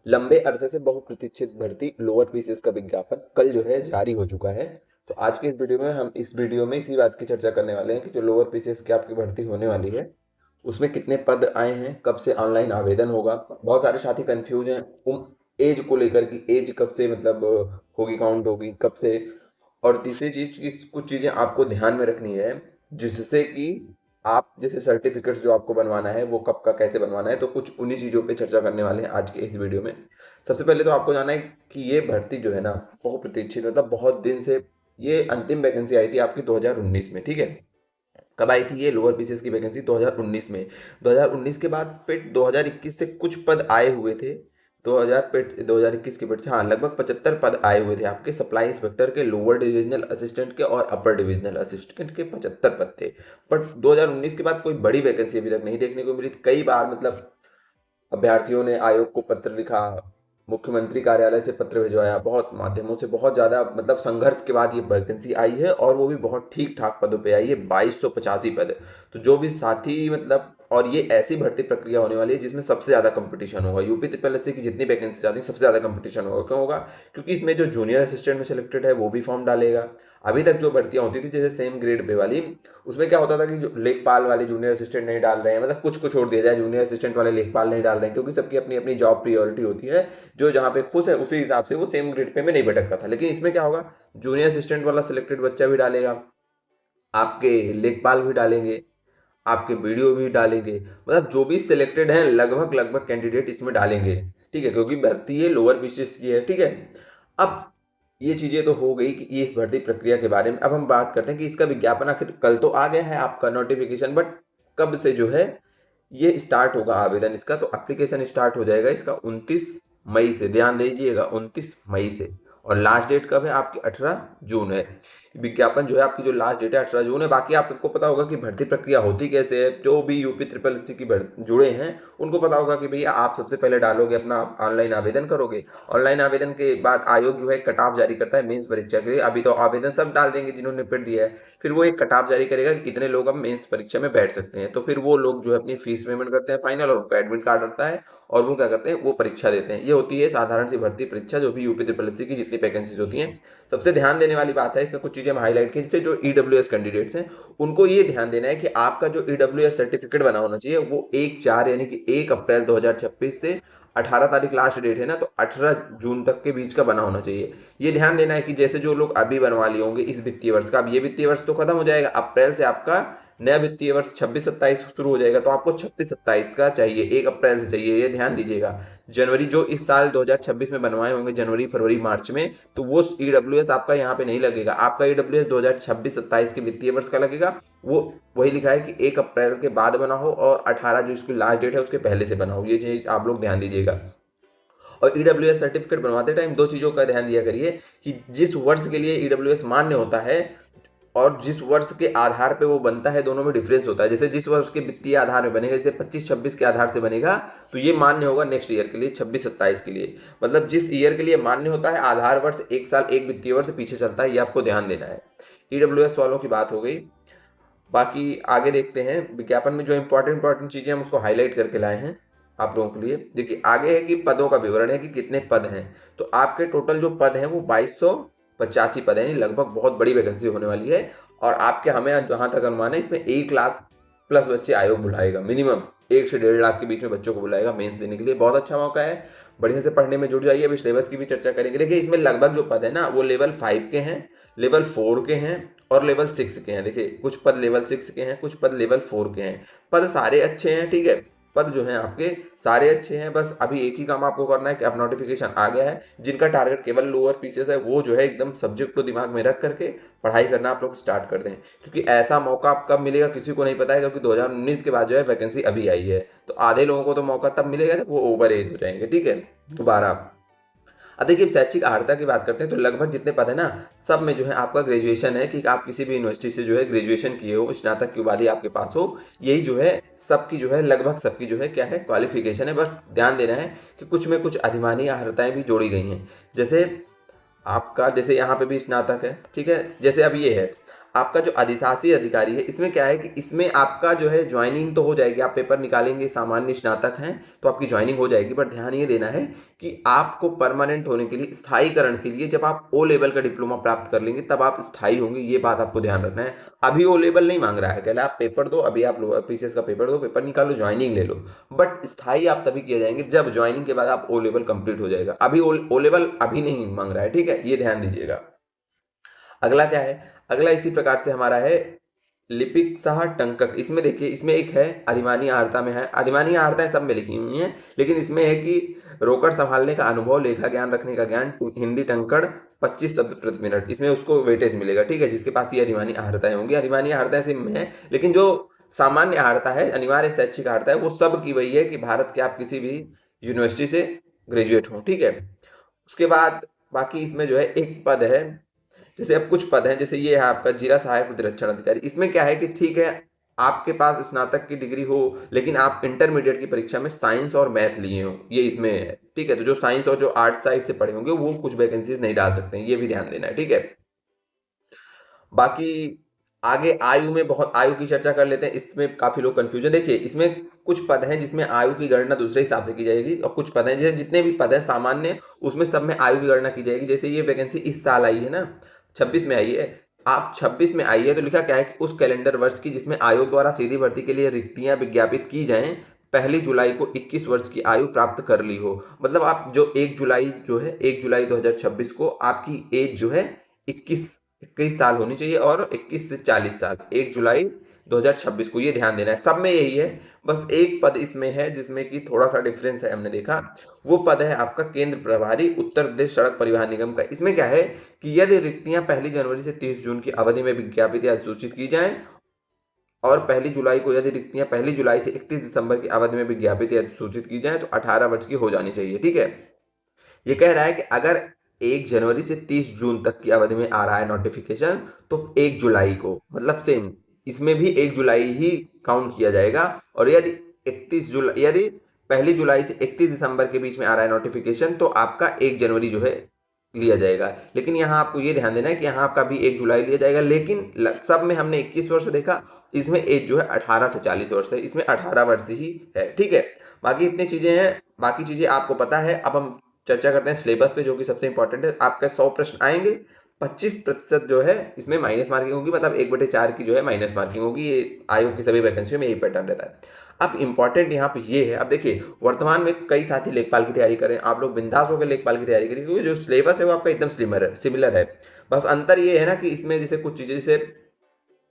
लंबे अरसे से बहुप्रतीक्षित भर्ती लोअर पीसीएस का विज्ञापन कल जो है जारी हो चुका है। तो आज के इस वीडियो में इसी बात की चर्चा करने वाले हैं कि जो लोअर पीसीएस की आपकी भर्ती होने वाली है उसमें कितने पद आए हैं, कब से ऑनलाइन आवेदन होगा। बहुत सारे साथी कंफ्यूज हैं एज को लेकर कि एज कब से मतलब होगी, काउंट होगी कब से। और तीसरी चीज की कुछ चीजें आपको ध्यान में रखनी है, जिससे कि आप जैसे सर्टिफिकेट्स जो आपको बनवाना है वो कब का कैसे बनवाना है। तो कुछ उन्हीं चीज़ों पे चर्चा करने वाले हैं आज के इस वीडियो में। सबसे पहले तो आपको जानना है कि ये भर्ती जो है ना, बहुत प्रतीक्षित, मतलब बहुत दिन से ये अंतिम वैकेंसी आई थी आपकी 2019 में, ठीक है। कब आई थी ये लोअर पीसीएस की वैकेंसी? 2019 में। 2019 के बाद फिर 2021 से कुछ पद आए हुए थे। 2021 के पेट से हाँ लगभग 75 पद आए हुए थे आपके सप्लाई इंस्पेक्टर के, लोअर डिविजनल असिस्टेंट के और अपर डिविजनल असिस्टेंट के 75 पद थे। बट 2019 के बाद कोई बड़ी वैकेंसी अभी तक नहीं देखने को मिली। कई बार मतलब अभ्यर्थियों ने आयोग को पत्र लिखा, मुख्यमंत्री कार्यालय से पत्र भिजवाया, बहुत माध्यमों से बहुत ज़्यादा मतलब संघर्ष के बाद ये वैकेंसी आई है और वो भी बहुत ठीक ठाक पदों पे आई है, 2285 पद। तो जो भी साथी मतलब, और ये ऐसी भर्ती प्रक्रिया होने वाली है जिसमें सबसे ज़्यादा कंपटीशन होगा। यूपी ट्रिपल एस की जितनी वैकेंसी आती है सबसे ज़्यादा कंपटीशन होगा। क्यों होगा? क्योंकि इसमें जो जूनियर असिस्टेंट में सिलेक्टेड है वो भी फॉर्म डालेगा। अभी तक जो भर्तियां होती थी जैसे सेम ग्रेड पे वाली, उसमें क्या होता था कि जो लेखपाल वाले जूनियर असिस्टेंट नहीं डाल रहे हैं, मतलब कुछ को छोड़ दिया जाए, जूनियर असिस्टेंट वाले लेखपाल नहीं डाल रहे हैं, क्योंकि सबकी अपनी अपनी जॉब प्रियोरिटी होती है। जो जहाँ पे खुश है उसी हिसाब से वो सेम ग्रेड पे में नहीं भटकता था। लेकिन इसमें क्या होगा, जूनियर असिस्टेंट वाला सिलेक्टेड बच्चा भी डालेगा, आपके लेखपाल भी डालेंगे, आपके वीडियो भी डालेंगे, मतलब जो भी सिलेक्टेड हैं लगभग लगभग कैंडिडेट इसमें डालेंगे, ठीक है, क्योंकि भर्ती है लोअर बीसीएस की है, ठीक है। अब ये चीज़ें तो हो गई कि ये इस भर्ती प्रक्रिया के बारे में। अब हम बात करते हैं कि इसका विज्ञापन आखिर कल तो आ गया है आपका नोटिफिकेशन, बट कब से जो है ये स्टार्ट होगा आवेदन इसका? तो एप्लीकेशन स्टार्ट हो जाएगा इसका 29 मई से, ध्यान दीजिएगा 29 मई से। और लास्ट डेट कब है आपकी? 18 जून है। विज्ञापन जो है आपकी जो लास्ट डेट है 18 जून है। बाकी आप सबको पता होगा कि भर्ती प्रक्रिया होती कैसे है। जो भी यूपी ट्रिपल एससी की जुड़े हैं उनको पता होगा कि भैया आप सबसे पहले डालोगे अपना ऑनलाइन आवेदन करोगे। ऑनलाइन आवेदन के बाद आयोग जो है कट ऑफ जारी करता है मेंस परीक्षा के लिए। अभी तो आवेदन सब डाल देंगे जिन्होंने पेड दिया है, फिर वो एक कट ऑफ जारी करेगा कि इतने लोग अब मेंस परीक्षा में बैठ सकते हैं। तो फिर वो लोग जो है अपनी फीस पेमेंट करते हैं फाइनल, और उनका एडमिट कार्ड रहता है और वो क्या करते हैं, वो परीक्षा देते हैं। ये होती है साधारण सी भर्ती परीक्षा जो भी यूपी ट्रिपल एससी की जितनी वैकेंसीज होती हैं। सबसे ध्यान देने वाली बात है इसमें, कुछ चीज़ें हम हाईलाइट की, जैसे जो ईडब्ल्यूएस कैंडिडेट्स हैं उनको ये ध्यान देना है कि आपका जो ईडब्ल्यूएस सर्टिफिकेट बना होना चाहिए वो 1/4 यानी कि 1 अप्रैल 2026 से 18 तारीख लास्ट डेट है ना, तो 18 जून तक के बीच का बना होना चाहिए। ये ध्यान देना है कि जैसे जो लोग अभी बनवा लिए होंगे इस वित्तीय वर्ष का, अब ये वित्तीय वर्ष तो खत्म हो जाएगा, अप्रैल से आपका नया वित्तीय वर्ष 26-27 शुरू हो जाएगा, तो आपको 26-27 का चाहिए, 1 अप्रैल से चाहिए, ये ध्यान दीजिएगा। जनवरी जो इस साल 2026 में बनवाए होंगे जनवरी फरवरी मार्च में, तो वो ईडब्ल्यूएस आपका यहाँ पे नहीं लगेगा। आपका ईडब्ल्यूएस 2026-27 के वित्तीय वर्ष का लगेगा। वो वही लिखा है कि 1 अप्रैल के बाद बना हो और 18 जो इसकी लास्ट डेट है उसके पहले से बना हो। ये चीज आप लोग ध्यान दीजिएगा। और ईडब्ल्यूएस सर्टिफिकेट बनवाते टाइम दो चीज़ों का ध्यान दिया करिए कि जिस वर्ष के लिए ईडब्ल्यूएस मान्य होता है और जिस वर्ष के आधार पे वो बनता है, दोनों में डिफरेंस होता है। जैसे जिस वर्ष के वित्तीय आधार में बनेगा, जैसे 25-26 के आधार से बनेगा, तो ये मान्य होगा नेक्स्ट ईयर के लिए 26-27 के लिए। मतलब जिस ईयर के लिए मान्य होता है आधार वर्ष एक साल एक वित्तीय वर्ष पीछे चलता है, ये आपको ध्यान देना है। ईडब्ल्यूएस वालों की बात हो गई। बाकी आगे देखते हैं विज्ञापन में जो इंपॉर्टेंट चीज़ें हम उसको हाईलाइट करके लाए हैं आप लोगों के लिए। देखिए आगे है कि पदों का विवरण है कि कितने पद हैं। तो आपके टोटल जो पद हैं वो 2285 पद हैं, यानी लगभग बहुत बड़ी वैकेंसी होने वाली है। और आपके हमें जहाँ तक अनुमान है इसमें 1 लाख प्लस बच्चे आयोग बुलाएगा, मिनिमम 1 से 1.5 लाख के बीच में बच्चों को बुलाएगा मेंस देने के लिए। बहुत अच्छा मौका है, बढ़िया से पढ़ने में जुट जाइए। अभी सिलेबस की भी चर्चा करेंगे। देखिए इसमें लगभग जो पद है ना वो लेवल 5 के हैं, लेवल 4 के हैं और लेवल 6 के हैं। देखिए कुछ पद लेवल 6 के हैं, कुछ पद लेवल 4 के हैं। पद सारे अच्छे हैं, ठीक है, पद जो हैं आपके सारे अच्छे हैं। बस अभी एक ही काम आपको करना है कि अब नोटिफिकेशन आ गया है, जिनका टारगेट केवल लोअर पीसीएस है वो जो है एकदम सब्जेक्ट को दिमाग में रख करके पढ़ाई करना आप लोग स्टार्ट कर दें। क्योंकि ऐसा मौका आप कब मिलेगा किसी को नहीं पता है, क्योंकि 2019 के बाद जो है वैकेंसी अभी आई है। तो आधे लोगों को तो मौका तब मिलेगा जब वो ओवर एज हो जाएंगे, ठीक है, दोबारा। अब देखिए शैक्षिक अर्हता की बात करते हैं तो लगभग जितने पद है ना सब में जो है आपका ग्रेजुएशन है, कि आप किसी भी यूनिवर्सिटी से जो है ग्रेजुएशन किए हो, स्नातक की उपाधि आपके पास हो। यही जो है सबकी जो है लगभग सबकी जो है क्या है, क्वालिफिकेशन है। बस ध्यान देना है कि कुछ में कुछ अधिमानी अर्हताएं भी जोड़ी गई हैं। जैसे आपका जैसे यहाँ पे भी स्नातक है, ठीक है, जैसे अब ये है आपका जो अधिशासी अधिकारी है, इसमें क्या है कि इसमें आपका जो है ज्वाइनिंग तो हो जाएगी, आप पेपर निकालेंगे, सामान्य स्नातक हैं तो आपकी ज्वाइनिंग हो जाएगी। पर ध्यान ये देना है कि आपको परमानेंट होने के लिए, स्थायीकरण के लिए, जब आप ओ लेवल का डिप्लोमा प्राप्त कर लेंगे तब आप स्थायी होंगे। ये बात आपको ध्यान रखना है। अभी ओ लेवल नहीं मांग रहा है, कह रहा है आप पेपर दो, अभी आप लोअर पीसीएस का पेपर दो, पेपर निकालो, ज्वाइनिंग ले लो। बट स्थायी आप तभी किए जाएंगे जब ज्वाइनिंग के बाद आप ओ लेवल कंप्लीट हो जाएगा। अभी ओ लेवल अभी नहीं मांग रहा है, ठीक है, ये ध्यान दीजिएगा। अगला क्या है, अगला इसी प्रकार से हमारा है लिपिक सह टंकक। इसमें देखिए, इसमें एक है अधिमानी आर्ता में है, अधिमानी आर्ताएं सब में लिखी हुई हैं, लेकिन इसमें है कि रोकड़ संभालने का अनुभव, लेखा ज्ञान रखने का ज्ञान, हिंदी टंकड़ 25 शब्द प्रति मिनट, इसमें उसको वेटेज मिलेगा, ठीक है, जिसके पास ये अधिमानी आर्ताएं होंगी। अधिमानी आर्ताएं सिम में है, लेकिन जो सामान्य आर्ता है, अनिवार्य शैक्षिक आर्ता है, वो सब की वही है कि भारत के आप किसी भी यूनिवर्सिटी से ग्रेजुएट हो, ठीक है। उसके बाद बाकी इसमें जो है एक पद है, जैसे अब कुछ पद हैं, जैसे ये है आपका जिला सहायक प्रतिरक्षण अधिकारी। इसमें क्या है कि ठीक है, आपके पास स्नातक की डिग्री हो लेकिन आप इंटरमीडिएट की परीक्षा में साइंस और मैथ लिए हो, ये इसमें है, ठीक है। तो जो साइंस और जो आर्ट साइड से पढ़े होंगे वो कुछ वैकेंसीज नहीं डाल सकते हैं, ये भी ध्यान देना है, ठीक है। बाकी आगे आयु में, बहुत आयु की चर्चा कर लेते हैं, इसमें काफी लोग कंफ्यूजन, देखिए इसमें कुछ पद हैं जिसमें आयु की गणना दूसरे हिसाब से की जाएगी, और कुछ पद हैं, जैसे जितने भी पद हैं सामान्य, उसमें सब में आयु की गणना की जाएगी। जैसे ये वैकेंसी इस साल आई है ना, 26 में आई है, आप 26 में आई है तो लिखा क्या है कि उस कैलेंडर वर्ष की जिसमें आयोग द्वारा सीधी भर्ती के लिए रिक्तियां विज्ञापित की जाएं, 1 जुलाई को 21 वर्ष की आयु प्राप्त कर ली हो। मतलब आप जो 1 जुलाई जो है, 1 जुलाई 2026 को आपकी एज जो है 21 साल होनी चाहिए, और 21 से 40 साल 1 जुलाई 2026 को, ये ध्यान देना है। सब में यही है, बस एक पद इसमें है जिसमें कि थोड़ा सा डिफरेंस है, हमने देखा। वो पद है आपका केंद्र प्रभारी, उत्तर प्रदेश सड़क परिवहन निगम का। इसमें क्या है कि यदि रिक्तियां 1 जनवरी से 30 जून की अवधि में विज्ञापित या सूचित की जाएं, और 1 जुलाई को यदि रिक्तियां 1 जुलाई से 31 दिसंबर की अवधि में विज्ञापित या सूचित की जाएं तो 18 वर्ष की हो जानी चाहिए, ठीक है। ये कह रहा है कि अगर 1 जनवरी से 30 जून तक की अवधि में आ रहा है नोटिफिकेशन, तो 1 जुलाई को, मतलब सेम इसमें भी 1 जुलाई ही काउंट किया जाएगा। और यदि 31 जुलाई, यदि 1 जुलाई से 31 दिसंबर के बीच में आ रहा है नोटिफिकेशन, तो आपका 1 जनवरी जो है लिया जाएगा। लेकिन यहाँ आपको ये ध्यान देना है कि यहाँ आपका भी 1 जुलाई लिया जाएगा, लेकिन सब में हमने 21 वर्ष देखा, इसमें एज जो है 18 से 40 वर्ष है, इसमें 18 वर्ष ही है, ठीक है। बाकी इतनी चीजें हैं, बाकी चीजें आपको पता है। अब हम चर्चा करते हैं सिलेबस पे, जो कि सबसे इंपॉर्टेंट है। आपका 100 प्रश्न आएंगे, 25% जो है इसमें माइनस मार्किंग होगी, मतलब 1/4 की जो है माइनस मार्किंग होगी। ये आयोग की सभी वैकेंसियों में यही पैटर्न रहता है। अब इंपॉर्टेंट यहाँ पे ये है, अब देखिए वर्तमान में कई साथी लेखपाल की तैयारी करें, आप लोग बिंदास होकर लेखपाल की तैयारी करें, क्योंकि जो सिलेबस है वो आपका एकदम सिमिलर है। बस अंतर ये है ना कि इसमें जैसे कुछ चीजें, जैसे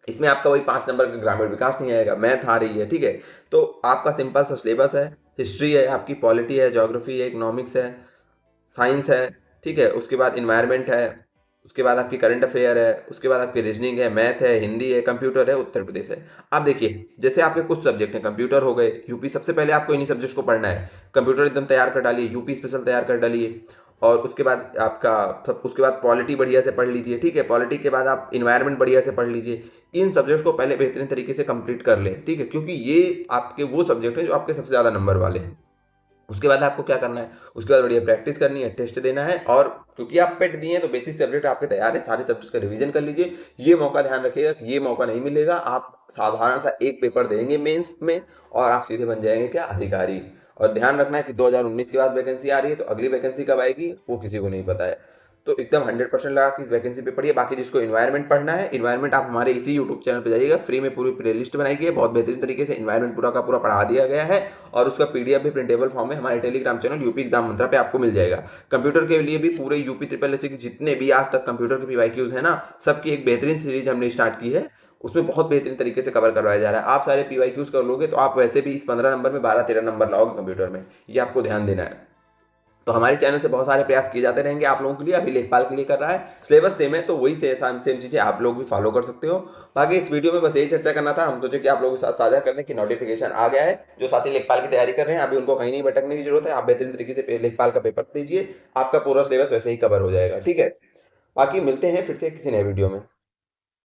इसमें आपका वही 5 नंबर का ग्रामीण विकास नहीं आएगा, मैथ आ रही है, ठीक है। तो आपका सिंपल सा सिलेबस है, हिस्ट्री है, आपकी पॉलिटी है, ज्योग्राफी है, इकोनॉमिक्स है, साइंस है, ठीक है। उसके बाद इन्वायरमेंट है, उसके बाद आपकी करंट अफेयर है, उसके बाद आपकी रीजनिंग है, मैथ है, हिंदी है, कंप्यूटर है, उत्तर प्रदेश है। अब देखिए जैसे आपके कुछ सब्जेक्ट हैं, कंप्यूटर हो गए, यूपी, सबसे पहले आपको इन्हीं सब्जेक्ट को पढ़ना है। कंप्यूटर एकदम तैयार कर डालिए, यूपी स्पेशल तैयार कर डालिए, और उसके बाद आपका उसके बाद पॉलिटी बढ़िया से पढ़ लीजिए, ठीक है। पॉलिटी के बाद आप इन्वायरमेंट बढ़िया से पढ़ लीजिए। इन सब्जेक्ट को पहले बेहतरीन तरीके से कंप्लीट कर लें, ठीक है, क्योंकि ये आपके वो सब्जेक्ट हैं जो आपके सबसे ज़्यादा नंबर वाले हैं। उसके बाद आपको क्या करना है, उसके बाद बढ़िया प्रैक्टिस करनी है, टेस्ट देना है, और क्योंकि आप पेट दिए हैं तो बेसिक सब्जेक्ट आपके तैयार है, सारे सब्जेक्ट्स का रिवीजन कर लीजिए। ये मौका ध्यान रखिएगा कि ये मौका नहीं मिलेगा, आप साधारण सा एक पेपर देंगे मेंस में और आप सीधे बन जाएंगे क्या, अधिकारी। और ध्यान रखना है कि 2019 के बाद वैकेंसी आ रही है, तो अगली वैकेंसी कब आएगी वो किसी को नहीं पता है। तो एकदम 100% लगा कि इस वैकेंसी पे पढ़िए। बाकी जिसको इन्वायरमेंट पढ़ना है, इन्वायरमेंट आप हमारे इसी यूट्यूब चैनल पे जाइएगा, फ्री में पूरी प्लेलिस्ट बनाई गई है, बहुत बेहतरीन तरीके से इन्वायरमेंट पूरा का पूरा पढ़ा दिया गया है, और उसका पीडीएफ भी प्रिंटेबल फॉर्म में हमारे टेलीग्राम चैनल यूपी एग्जाम मंत्रा पे आपको मिल जाएगा। कंप्यूटर के लिए भी पूरे यूपी ट्रिपल एससी के जितने भी आज तक कंप्यूटर के पीवाईक्यूज है ना, सबकी एक बेहतरीन सीरीज हमने स्टार्ट की है, उसमें बहुत बेहतरीन तरीके से कवर करवाया जा रहा है। आप सारे पीवाईक्यूज कर लोगे तो आप वैसे भी इस 15 नंबर में 12-13 नंबर लाओगे कंप्यूटर में, ये आपको ध्यान देना है। तो हमारे चैनल से बहुत सारे प्रयास किए जाते रहेंगे आप लोगों के लिए। अभी लेखपाल के लिए कर रहा है, सिलेबस सेम है, तो वही सेम चीजें आप लोग भी फॉलो कर सकते हो। बाकी इस वीडियो में बस यही चर्चा करना था, हम सोचे कि आप लोगों के साथ साझा करने की नोटिफिकेशन आ गया है। जो साथी लेखपाल की तैयारी कर रहे हैं अभी उनको कहीं नहीं भटकने की जरूरत है, आप बेहतरीन तरीके से लेखपाल का पेपर दीजिए, आपका पूरा सिलेबस वैसे ही कवर हो जाएगा, ठीक है। बाकी मिलते हैं फिर से किसी नए वीडियो में।